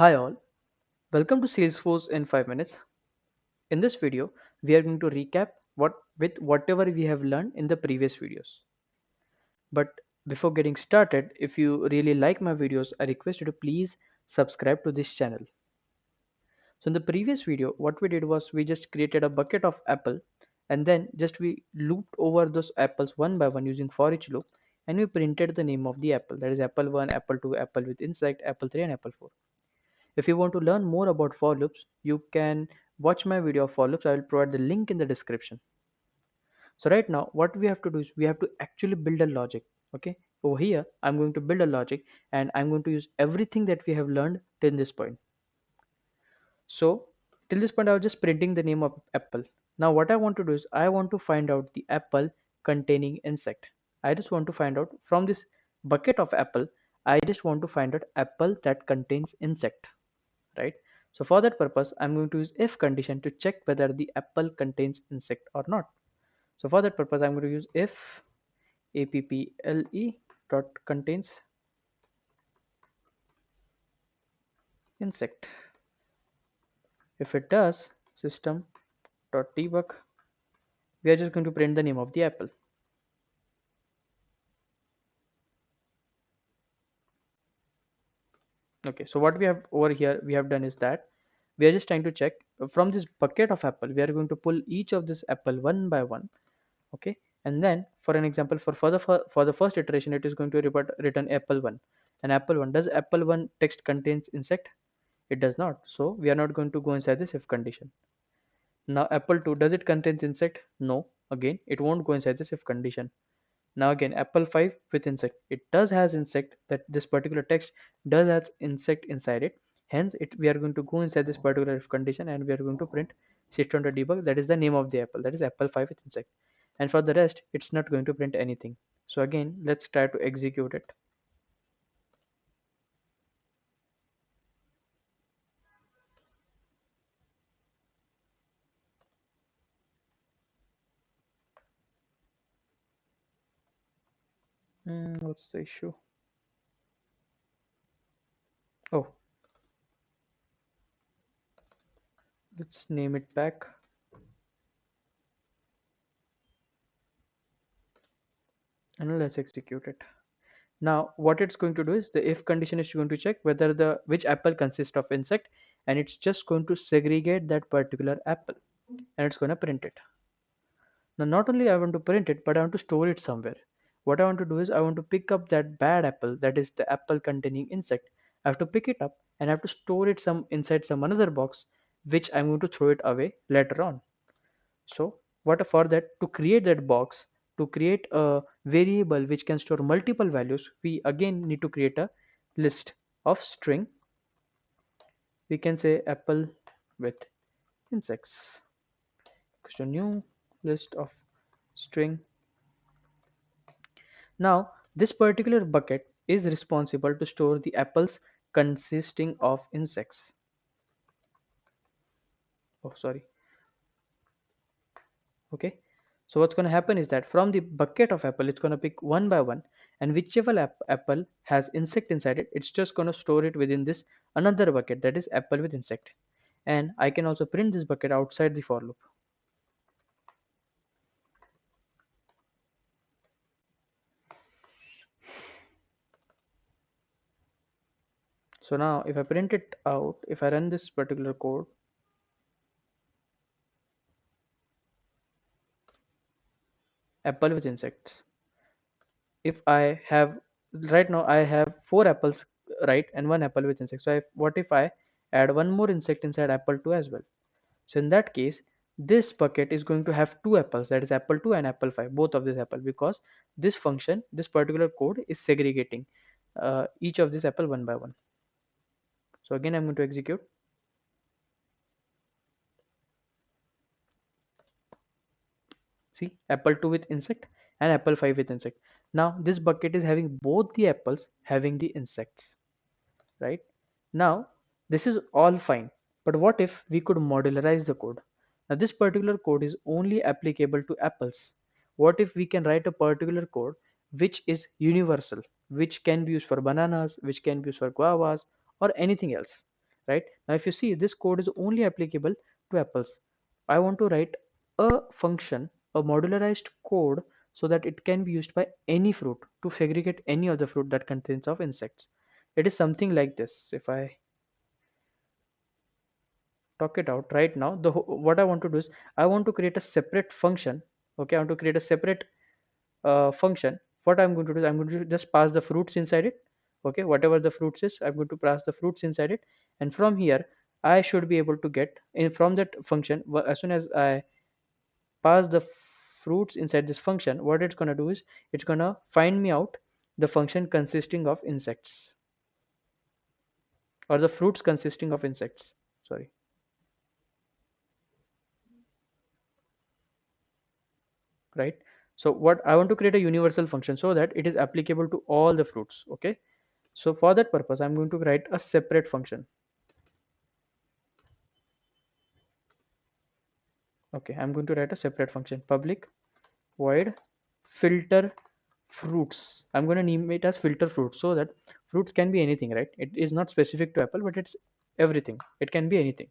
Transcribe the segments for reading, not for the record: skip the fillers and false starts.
Hi all, welcome to Salesforce in 5 minutes. In this video, we are going to recap whatever we have learned in the previous videos. But before getting started, if you really like my videos, I request you to please subscribe to this channel. So in the previous video, what we did was we just created a bucket of apple and then just we looped over those apples one by one using for each loop and we printed the name of the apple, that is apple 1, apple 2, apple with insect, apple 3 and apple 4. If you want to learn more about for loops, you can watch my video of for loops. I will provide the link in the description. So right now, what we have to do is we have to actually build a logic. Okay. Over here, I'm going to build a logic and I'm going to use everything that we have learned till this point. So till this point, I was just printing the name of apple. Now what I want to do is I want to find out the apple containing insect. I just want to find out from this bucket of apple. I just want to find out apple that contains insect, right? So for that purpose, I'm going to use if condition to check whether the apple contains insect or not. So for that purpose, I'm going to use if apple dot contains insect. If it does, system dot debug, we are just going to print the name of the apple. Okay, so what we have over here we have done is that we are just trying to check from this bucket of apple. We are going to pull each of this apple one by one. Okay, and then for an example, for the first iteration, it is going to return apple 1 and apple 1. Does apple 1 text contains insect? It does not, so we are not going to go inside this if condition. Now apple 2, does it contains insect? No, again it won't go inside this if condition. Now again apple 5 with insect, it does has insect, that this particular text does has insect inside it, hence it we are going to go inside this particular if condition and we are going to print system debug, that is the name of the apple, that is apple 5 with insect. And for the rest it's not going to print anything. So again let's try to execute it. What's the issue? Oh, let's name it back and let's execute it. Now what it's going to do is the if condition is going to check whether the which apple consists of insect, and it's just going to segregate that particular apple and it's going to print it. Now not only I want to print it, but I want to store it somewhere. What I want to do is I want to pick up that bad apple, that is the apple containing insect. I have to pick it up and I have to store it some inside some another box, which I'm going to throw it away later on. So what for that, to create that box, to create a variable which can store multiple values, we again need to create a list of string. We can say apple with insects. So new list of string. Now this particular bucket is responsible to store the apples consisting of insects. Oh, sorry. Okay. So what's going to happen is that from the bucket of apple, it's going to pick one by one, and whichever apple has insect inside it, it's just going to store it within this another bucket, that is apple with insect. And I can also print this bucket outside the for loop. So now if I print it out, if I run this particular code, apple with insects, if I have right now I have four apples, right, and one apple with insect. So what if I add one more insect inside apple 2 as well? So in that case, this bucket is going to have two apples, that is apple 2 and apple 5, both of this apple, because this function, this particular code is segregating each of this apple one by one. So again I'm going to execute. See, apple 2 with insect and apple 5 with insect. Now this bucket is having both the apples having the insects, right? Now this is all fine, but what if we could modularize the code? Now this particular code is only applicable to apples. What if we can write a particular code which is universal, which can be used for bananas, which can be used for guavas or anything else? right? Now if you see, this code is only applicable to apples. I want to write a function, a modularized code, so that it can be used by any fruit to segregate any other fruit that contains of insects. It is something like this. If I talk it out right now, what I want to do is I want to create a separate function. Okay, I want to create a separate function. What I'm going to do is I'm going to just pass the fruits inside it. Okay, whatever the fruits is, I'm going to pass the fruits inside it, and from here I should be able to get in from that function. As soon as I pass the fruits inside this function, what it's going to do is it's going to find me out the function consisting of insects, or the fruits consisting of insects, sorry. Right, so what I want to create a universal function so that it is applicable to all the fruits. Okay, so for that purpose I'm going to write a separate function. Okay, I'm going to write a separate function, public void filter fruits. I'm going to name it as filter fruits so that fruits can be anything, right? It is not specific to apple, but it's everything, it can be anything.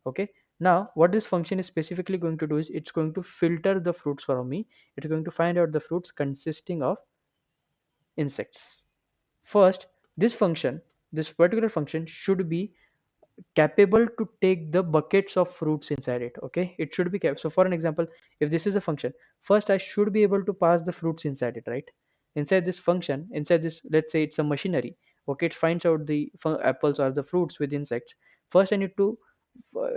Okay, now what this function is specifically going to do is it's going to filter the fruits for me. It's going to find out the fruits consisting of insects. First, this particular function should be capable to take the buckets of fruits inside it. Okay, it should be kept. So for an example, if this is a function, first I should be able to pass the fruits inside it, right? Inside this function, inside this, let's say it's a machinery. Okay, it finds out the apples or the fruits with insects. First I need to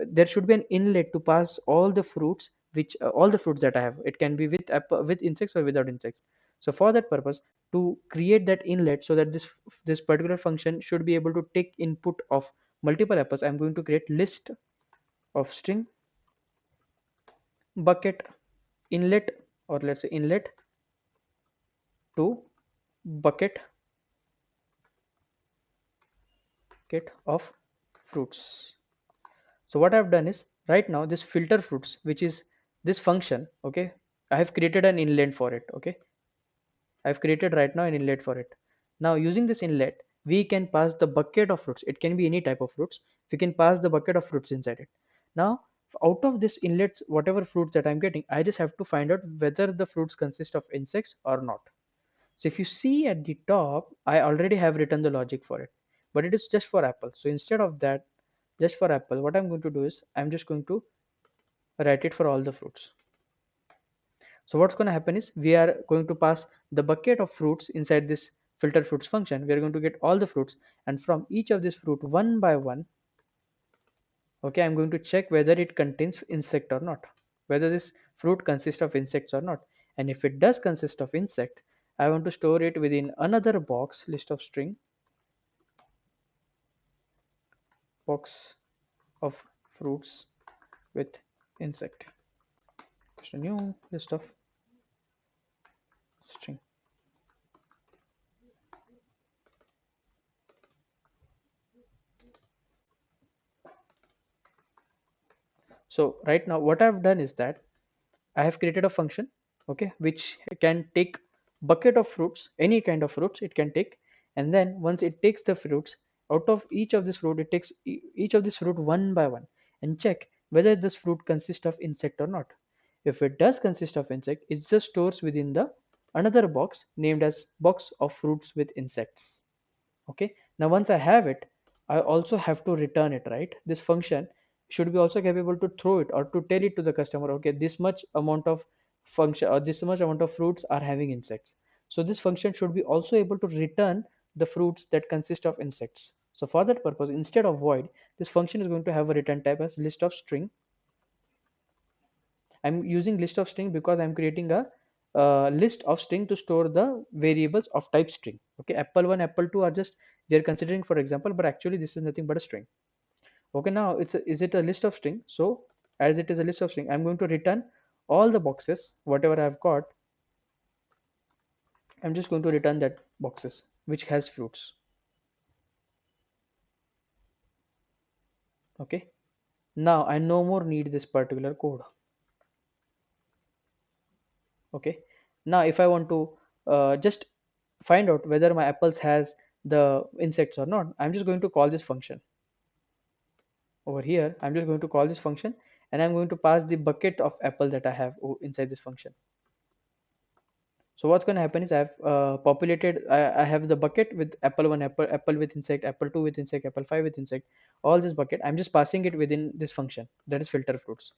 there should be an inlet to pass all the fruits, which all the fruits that I have. It can be with with insects or without insects. So for that purpose, to create that inlet so that this particular function should be able to take input of multiple apples, I'm going to create list of string bucket inlet, or let's say inlet to bucket get of fruits. So what I've done is right now this filter fruits, which is this function. Okay, I have created an inlet for it. Okay, I've created right now an inlet for it. Now using this inlet, we can pass the bucket of fruits. It can be any type of fruits. We can pass the bucket of fruits inside it. Now out of this inlet, whatever fruits that I'm getting, I just have to find out whether the fruits consist of insects or not. So if you see at the top, I already have written the logic for it, but it is just for apple. So instead of that, just for apple, what I'm going to do is I'm just going to write it for all the fruits. So what's going to happen is we are going to pass the bucket of fruits inside this filter fruits function. We are going to get all the fruits, and from each of this fruit one by one, okay, I'm going to check whether it contains insect or not, whether this fruit consists of insects or not. And if it does consist of insect, I want to store it within another box, list of string, box of fruits with insect. Just a new list of string. So right now what I've done is that I have created a function, okay, which can take bucket of fruits, any kind of fruits it can take, and then once it takes the fruits, out of each of this fruit, it takes each of this fruit one by one and check whether this fruit consists of insect or not. If it does consist of insect, it just stores within the another box named as box of fruits with insects. Okay, now once I have it, I also have to return it, right? This function should be also capable to throw it or to tell it to the customer, okay, this much amount of function or this much amount of fruits are having insects. So this function should be also able to return the fruits that consist of insects. So for that purpose, instead of void, this function is going to have a return type as list of string. I'm using list of string because I'm creating a list of string to store the variables of type string. Okay, apple1, apple2 are just they're considering for example, but actually this is nothing but a string. Okay, now is it a list of string? So as it is a list of string, I'm going to return all the boxes, whatever I've got. I'm just going to return that boxes which has fruits. Okay, now I no more need this particular code. Okay, now if I want to just find out whether my apples has the insects or not, I'm just going to call this function. over here, I'm just going to call this function, and I'm going to pass the bucket of apple that I have inside this function. So what's going to happen is I've I have the bucket with apple 1, apple with insect, apple 2 with insect, apple 5 with insect, all this bucket. I'm just passing it within this function that is filter fruits.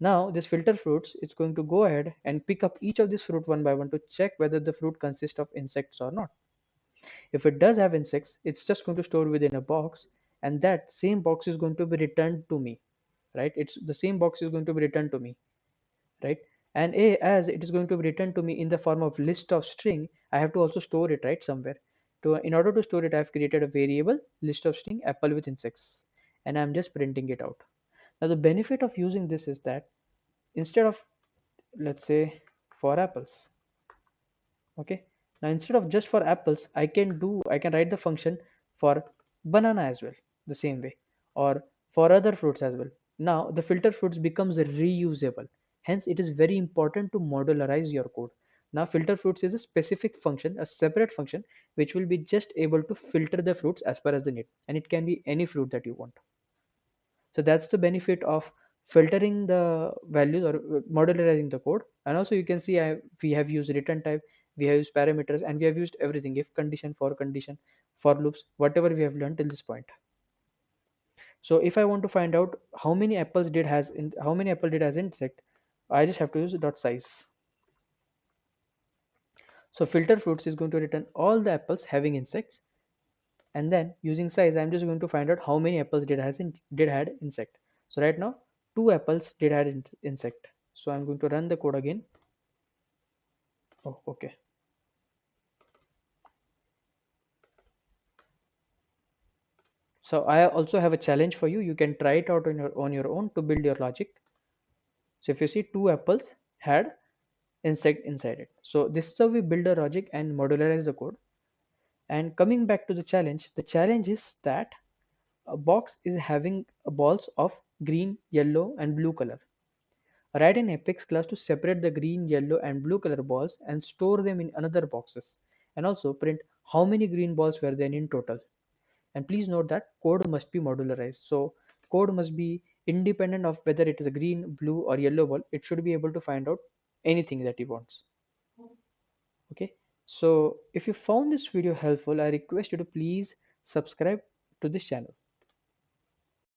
Now this filter fruits, it's going to go ahead and pick up each of these fruit one by one to check whether the fruit consists of insects or not. If it does have insects, it's just going to store within a box, and that same box is going to be returned to me, right? It's the same box is going to be returned to me, right? And as it is going to be returned to me in the form of list of string, I have to also store it, right, somewhere. To in order to store it, I have created a variable list of string apple with insects, and I'm just printing it out. Now the benefit of using this is that instead of, let's say, for apples, okay, now instead of just for apples, I can write the function for banana as well, the same way, or for other fruits as well. Now the filter fruits becomes reusable, hence it is very important to modularize your code. Now filter fruits is a specific function, a separate function, which will be just able to filter the fruits as per as the need, and it can be any fruit that you want. So that's the benefit of filtering the values or modularizing the code. And also you can see we have used return type, we have used parameters, and we have used everything, if condition, for loops, whatever we have learned till this point. So if I want to find out how many apple did has insect, I just have to use dot size. So filter fruits is going to return all the apples having insects, and then using size I'm just going to find out how many apples did had insect. So right now 2 apples did had insect, so I'm going to run the code again. Oh, okay. So I also have a challenge for you. You can try it out on your own to build your logic. So if you see 2 apples had insect inside it, so this is how we build a logic and modularize the code. And coming back to the challenge is that a box is having balls of green, yellow and blue color. Write an Apex class to separate the green, yellow, and blue color balls and store them in another boxes. And also print how many green balls were there in total. And please note that code must be modularized. So code must be independent of whether it is a green, blue, or yellow ball. It should be able to find out anything that it wants. Okay. So if you found this video helpful, I request you to please subscribe to this channel.